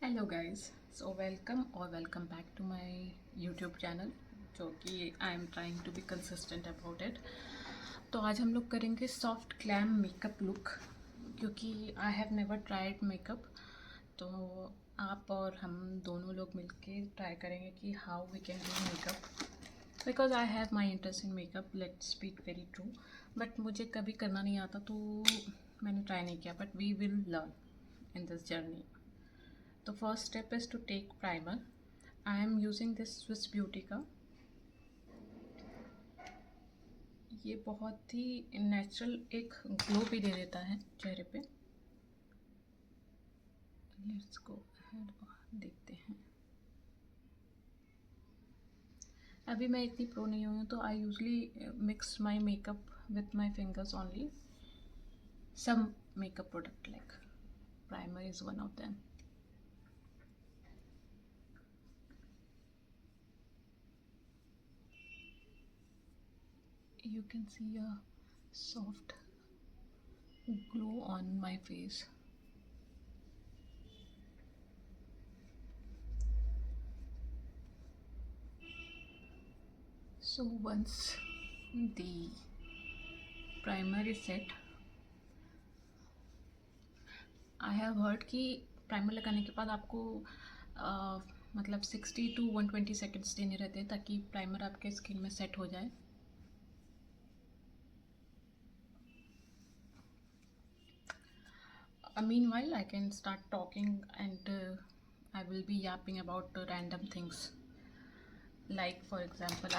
Hello guys, so welcome और welcome back to my YouTube channel, जो कि I am trying to be consistent about it. तो आज हम लोग करेंगे सॉफ्ट ग्लैम मेकअप लुक, क्योंकि I have never tried makeup. तो आप और हम दोनों लोग मिलके ट्राई करेंगे कि how we can do makeup, because I have my interest in makeup, let's speak very true. But मुझे कभी करना नहीं आता, तो मैंने ट्राई नहीं किया, but we will learn in this journey. The first step is to take primer. I am using this Swiss Beauty का। ये बहुत ही नेचुरल एक ग्लो भी दे देता है चेहरे पे। लेट्स गो अहेड और देखते हैं। अभी मैं इतनी प्रो नहीं हुई हूँ, तो I usually mix my makeup with my fingers only. Some makeup product like primer is one of them. You can see a soft glow on my face. So once the primer is set, I have heard कि primer लगाने के बाद आपको मतलब 60 to 120 seconds देने रहते हैं ताकि प्राइमर आपके स्किन में सेट हो जाए। Meanwhile, I can start talking and I will be yapping about random things. Like for example,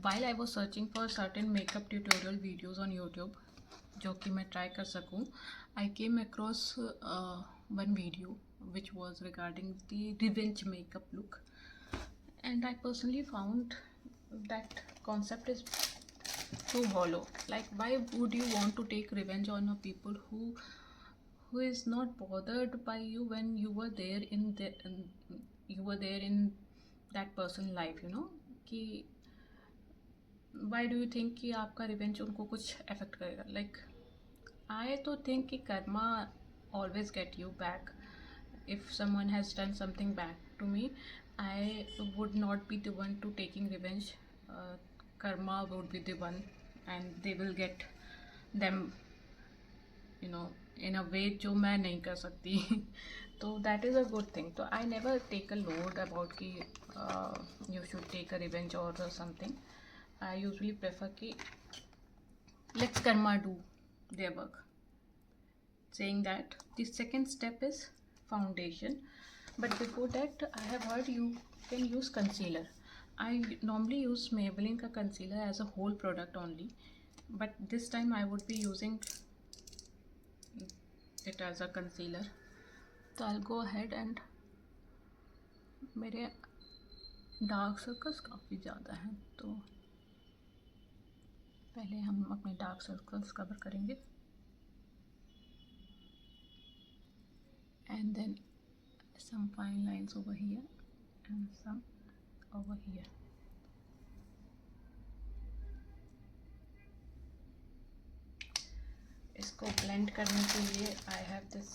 while I was searching for certain makeup tutorial videos on YouTube, जो कि मैं ट्राई कर सकूं, I came across one video which was regarding the revenge makeup look, and I personally found that concept is too hollow. Like, why would you want to take revenge on a people who is not bothered by you when you were there you were there in that person life, you know? कि why do you think कि आपका revenge उनको कुछ affect करेगा? Like I तो think कि Karma always get you back. If someone has done something bad to me, I would not be the one to taking revenge. Karma would be the one, and they will get them, you know, in a way जो मैं नहीं कर सकती। तो that is a good thing. तो I never take a load about कि you should take a revenge or something. I usually prefer कि let's karma do their work. Saying that, the second step is foundation, but before that I have heard you can use concealer. I normally use Maybelline ka concealer as a whole product only, but this time I would be using it as a concealer. So I'll go ahead and मेरे dark circles काफ़ी ज़्यादा हैं, तो पहले हम अपने dark circles cover करेंगे, and then some fine lines over here and some over here. इसको ब्लेंड करने के लिए I have this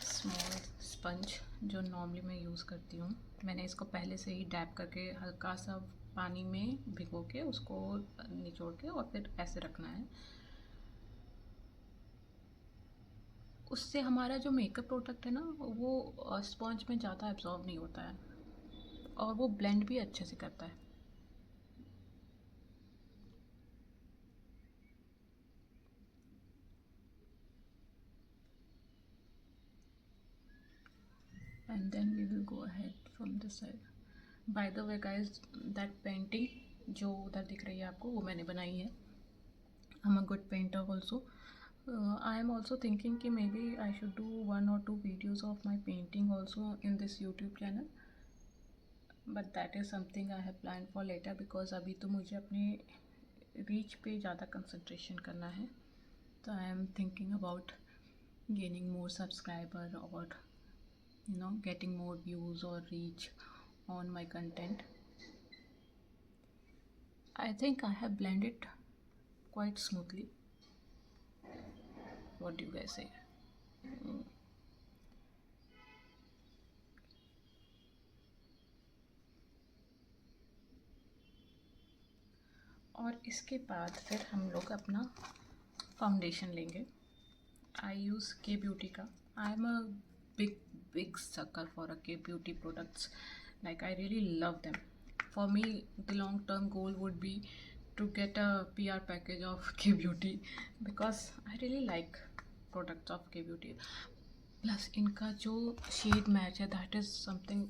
small sponge जो नॉर्मली मैं यूज़ करती हूँ। मैंने इसको पहले से ही डैप करके हल्का सा पानी में भिगो के उसको निचोड़ के और फिर ऐसे रखना है। उससे हमारा जो मेकअप प्रोडक्ट है ना, वो स्पंज में ज़्यादा एब्जॉर्ब नहीं होता है और वो ब्लेंड भी अच्छे से करता है। And then we will go ahead from this side. By the way guys, that painting जो उधर दिख रही है आपको, वो मैंने बनाई है। I'm a good painter also. I am also thinking कि maybe I should do 1 or 2 videos of my painting also in this YouTube channel, but that is something I have planned for later, because अभी तो मुझे अपने reach पे ज़्यादा concentration करना है। तो I am thinking about gaining more subscriber or getting more views or reach on my content. I think I have blended quite smoothly. What do you guys say? और इसके बाद फिर हम लोग अपना फाउंडेशन लेंगे। आई यूज़ के ब्यूटी का। आई am a big sucker for a K beauty products. Like I really love them. For me, the long term goal would be to get a PR package of K beauty because I really like products of K beauty. Plus इनका जो shade match है, that is something.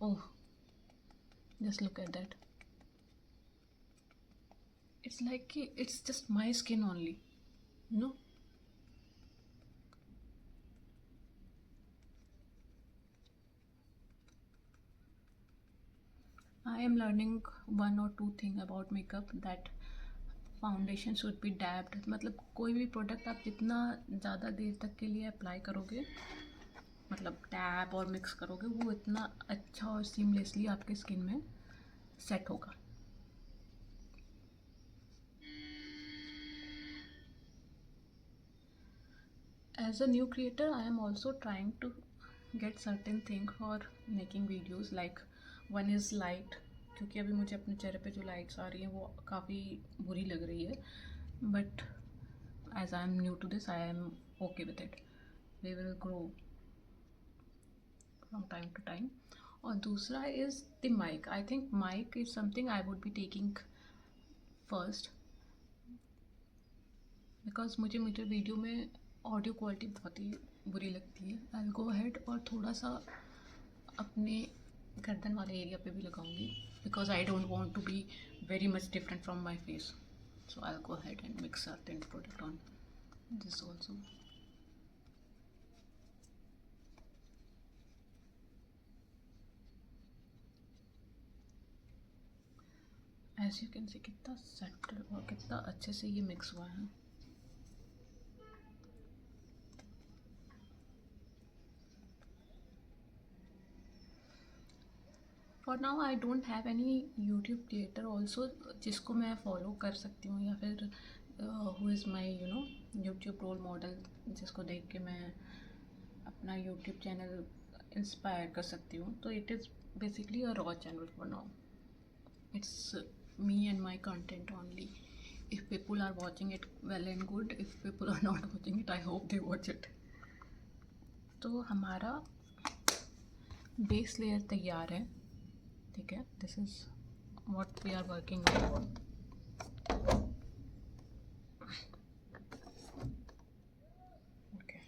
Oh, just look at that. It's like it's just my skin only, you know. I am learning one or two thing about makeup that foundation should be dabbed. मतलब कोई भी product आप जितना ज़्यादा देर तक के लिए apply करोगे, मतलब टैप और मिक्स करोगे, वो इतना अच्छा और सीमलेसली आपके स्किन में सेट होगा। As a new creator, I am also trying to get certain thing for making videos. Like one is light, क्योंकि अभी मुझे अपने चेहरे पे जो लाइट्स आ रही हैं वो काफ़ी बुरी लग रही है, but as I am new to this, I am okay with it. They will grow from time to time. और दूसरा is the mic. I think mic is something I would be taking first because मुझे video में audio quality बहुत ही बुरी लगती है। आई will go ahead और थोड़ा सा अपने गर्दन वाले एरिया पे भी लगाऊंगी because I don't want to be very much different from my face. So I will go ahead and mix certain product on this also. As you can see कितना सटल और कितना अच्छे से ये मिक्स हुआ है। For now I don't have any YouTube creator also जिसको मैं फॉलो कर सकती हूँ, या फिर who is my YouTube role model जिसको देख के मैं अपना यूट्यूब चैनल इंस्पायर कर सकती हूँ। तो it is basically a raw channel for now. It's me and my content only. If people are watching it, well and good. If people are not watching it, I hope they watch it. तो हमारा base layer तैयार है, ठीक है। This is what we are working on. Okay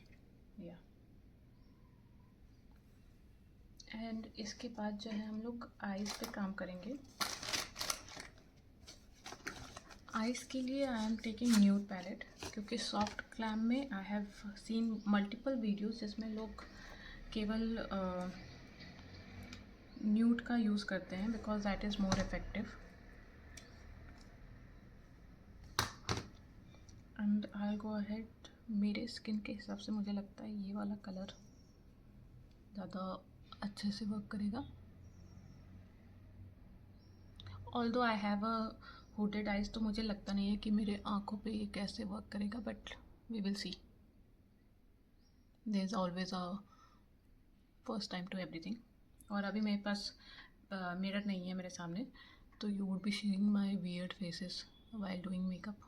या and इसके बाद जो है हम लोग आईज पे काम करेंगे। आइज़ के लिए I am taking nude palette, क्योंकि सॉफ्ट ग्लैम में I have seen multiple videos जिसमें लोग केवल न्यूड का यूज़ करते हैं because that is more effective. And I go ahead, मेरे स्किन के हिसाब से मुझे लगता है ये वाला कलर ज़्यादा अच्छे से वर्क करेगा। Although I have a hooded eyes, तो मुझे लगता नहीं है कि मेरे आँखों पे ये कैसे वर्क करेगा, but we will see. There is always a first time to everything. और अभी मेरे पास मिरर नहीं है मेरे सामने, तो you would be seeing my weird faces while doing makeup.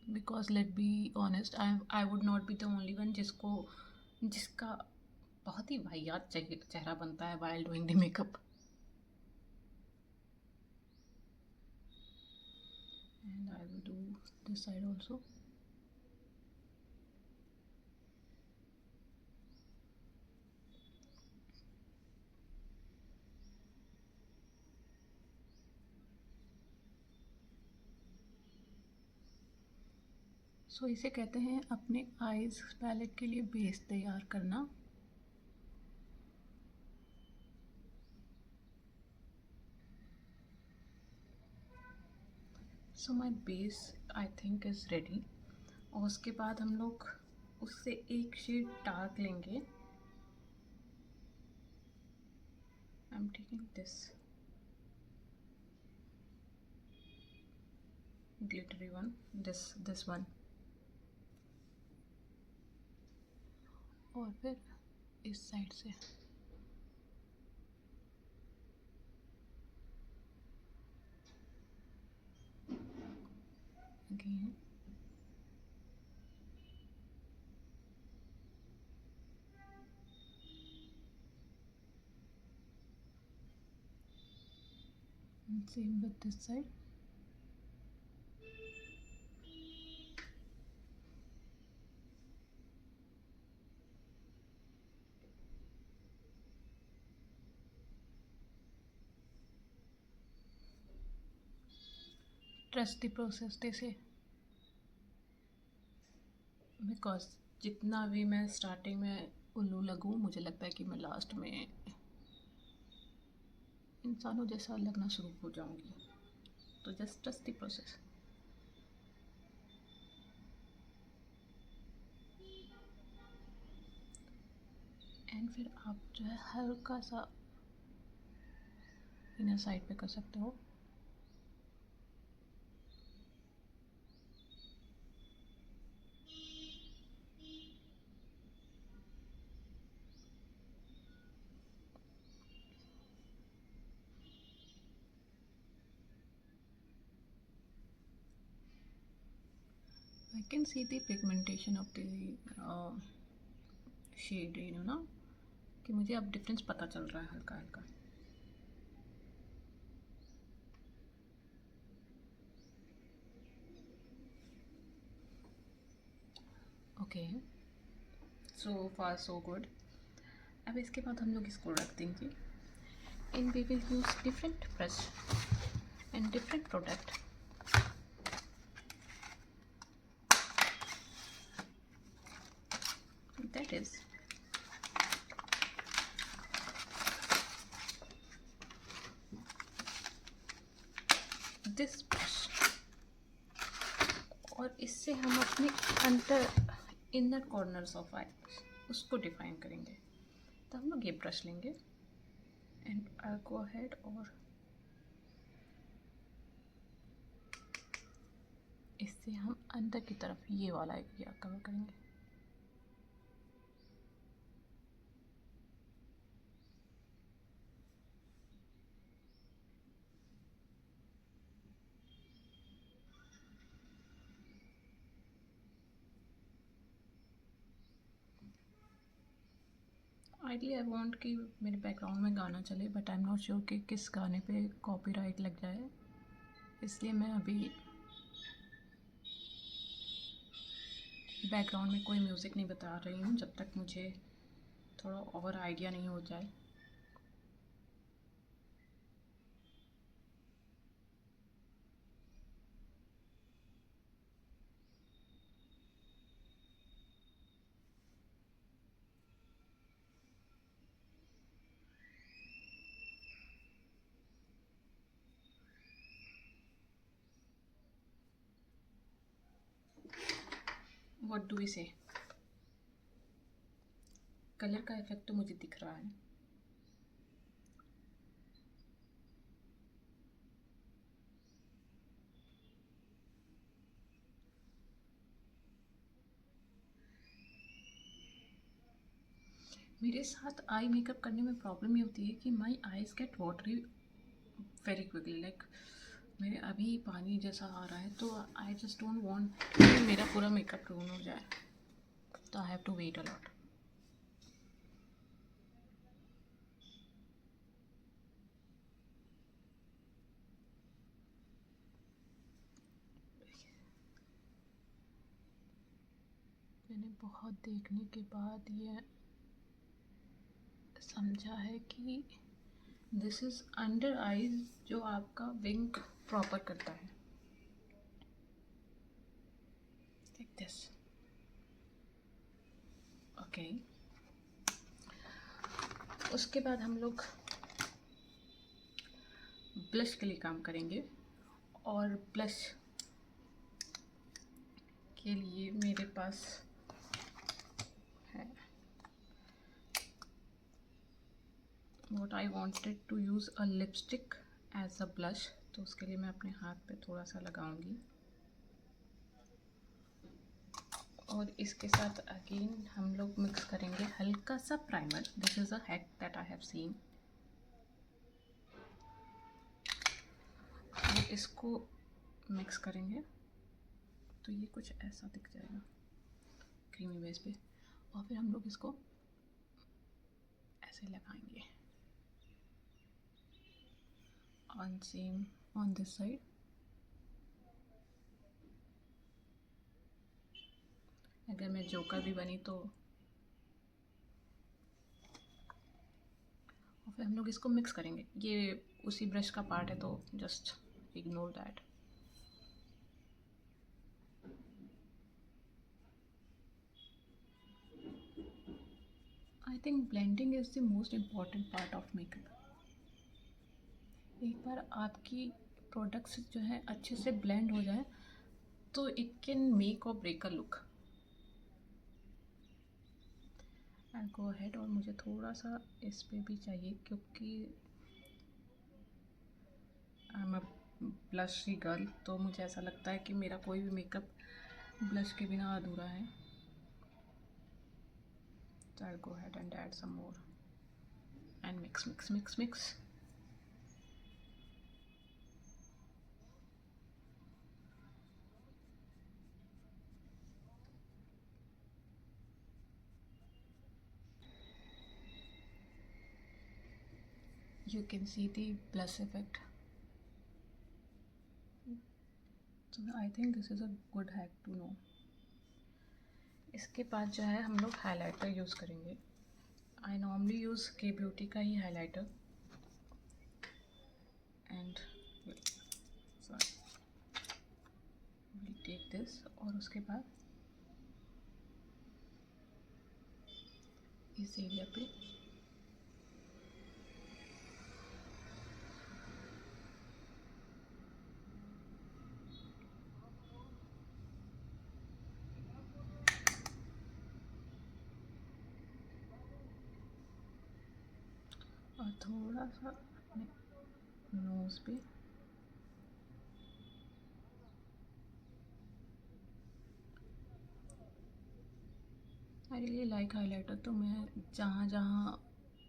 Because late be honest, I would not be the only one जिसका बहुत ही वाहियात चेहरा बनता है while doing the makeup. And I will do this side also. सो इसे कहते हैं अपने आईज पैलेट के लिए बेस तैयार करना। So my base I think is ready. और उसके बाद हम लोग उससे एक शेड डार्क लेंगे। आई am taking this glittery one, this one, और फिर इस साइड से देती हैं। Same with this side. Trust the process, they say. Because जितना भी मैं स्टार्टिंग में उल्लू लगूँ, मुझे लगता है कि मैं लास्ट में इंसानों जैसा लगना शुरू हो जाऊंगी। तो just trust the process. And फिर आप जो है हल्का सा इनर साइड पे कर सकते हो। I can see the pigmentation of the shade, ना कि मुझे अब डिफरेंस पता चल रहा है हल्का हल्का। Okay, so far so good. अब इसके बाद हम लोग इसको रख देंगे। And we will use different brush and different product. That is this brush। और इससे हम अपने इनर कॉर्नर्स ऑफ आई उसको डिफाइन करेंगे। तो हम लोग ये ब्रश लेंगे एंड आई गो अहेड और इससे हम अंदर की तरफ ये वाला एरिया कवर करेंगे। आइडली आई वांट कि मेरे बैकग्राउंड में गाना चले, but I am not sure कि किस गाने पे कॉपीराइट लग जाए, इसलिए मैं अभी बैकग्राउंड में कोई म्यूज़िक नहीं बता रही हूँ जब तक मुझे थोड़ा और आइडिया नहीं हो जाए। व्हाट डू वी से? कलर का इफेक्ट तो मुझे दिख रहा है। मेरे साथ आई मेकअप करने में प्रॉब्लम ये होती है कि my eyes get watery very quickly, like मेरे अभी पानी जैसा आ रहा है, तो आई जस्ट डोंट वांट कि मेरा पूरा मेकअप रुइन हो जाए, तो I have to wait a lot. मैंने बहुत देखने के बाद ये समझा है कि दिस इज़ अंडर आईज जो आपका विंग प्रॉपर करता है, लाइक दिस। ओके, उसके बाद हम लोग ब्लश के लिए काम करेंगे, और ब्लश के लिए मेरे पास है what I wanted to use a lipstick as a blush, तो उसके लिए मैं अपने हाथ पे थोड़ा सा लगाऊंगी, और इसके साथ अगेन हम लोग मिक्स करेंगे हल्का सा primer. This is a hack that I have scene. और इसको मिक्स करेंगे तो ये कुछ ऐसा दिख जाएगा क्रीमी बेस पे, और फिर हम लोग इसको ऐसे लगाएंगे on same on this side. अगर मैं जोकर भी बनी तो, और फिर हम लोग इसको मिक्स करेंगे। ये उसी ब्रश का पार्ट है तो just ignore that. I think blending is the most important part of makeup. एक बार आपकी प्रोडक्ट्स जो है अच्छे से ब्लेंड हो जाए तो इट कैन मेक और break a look. I go ahead, और मुझे थोड़ा सा इस पे भी चाहिए क्योंकि I am a blushy girl, तो मुझे ऐसा लगता है कि मेरा कोई भी मेकअप ब्लश के बिना अधूरा है। So I'll go ahead and add some more and mix, mix, mix, mix. You can see the blush effect. So I think this is a good hack to know. इसके बाद जो है हम लोग हाइलाइटर यूज़ करेंगे। I normally use K beauty का ही highlighter and sorry will take this, और उसके बाद इस एरिया पे और थोड़ा सा अपने नोज़ पे। आई रियली लाइक हाइलाइटर, तो मैं जहाँ जहाँ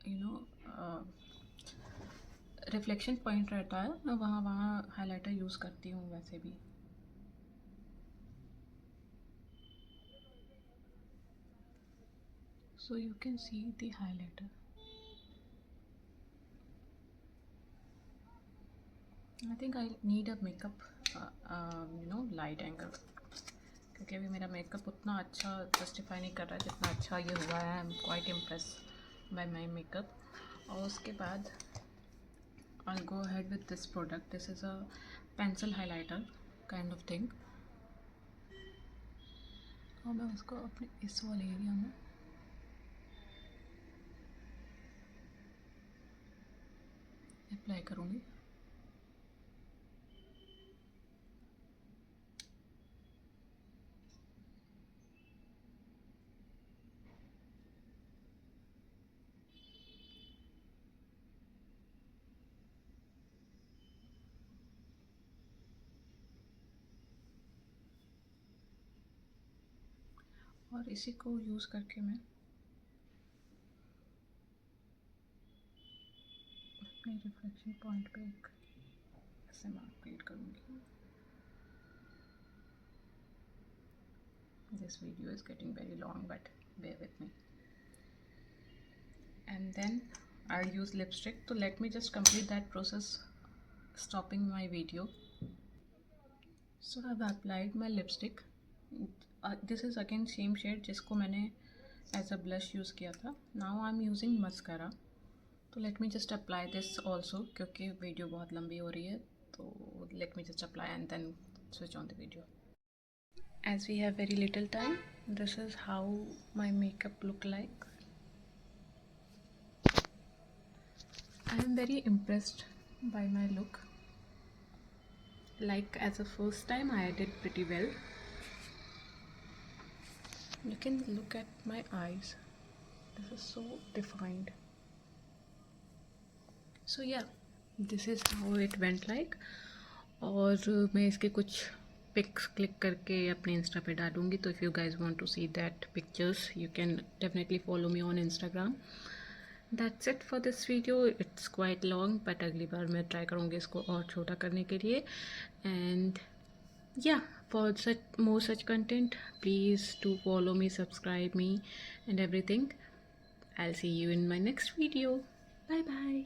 यू नो रिफ्लेक्शन पॉइंट रहता है मैं वहाँ वहाँ हाइलाइटर यूज़ करती हूँ वैसे भी। So you can see the highlighter. I think I need a makeup light angle, क्योंकि अभी मेरा मेकअप उतना अच्छा जस्टिफाई नहीं कर रहा है जितना अच्छा ये हुआ है। I am quite impress by my makeup. और उसके बाद I'll go ahead with this product. This is a pencil highlighter kind of thing, और मैं उसको अपने इस वाले एरिया में अप्लाई करूँगी। और इसी को यूज़ करके मैं अपने रिफ्लेक्शन पॉइंट पे एक ऐसे मार्क क्रिएट करूँगी। This video is getting very long, but bear with me. And then I'll use lipstick. So let me just complete that process, stopping my video. So I've applied my lipstick. This is again same shade जिसको मैंने as a blush use किया था. Now I'm using mascara. तो let me just apply this also, क्योंकि video बहुत लंबी हो रही है, तो let me just apply and then switch on the video. As we have very little time, this is how my makeup look like. I am very impressed by my look. Like as a first time I did pretty well. You can look at my eyes. This is so defined. So yeah, this is how it went like. और मैं इसके कुछ pics click करके अपने Insta पे डालूँगी, तो if you guys want to see that pictures you can definitely follow me on Instagram. That's it for this video. It's quite long, but अगली बार मैं ट्राई करूँगी इसको और छोटा करने के लिए। एंड या for such more such content, please do follow me, subscribe me, and everything. I'll see you in my next video. Bye bye.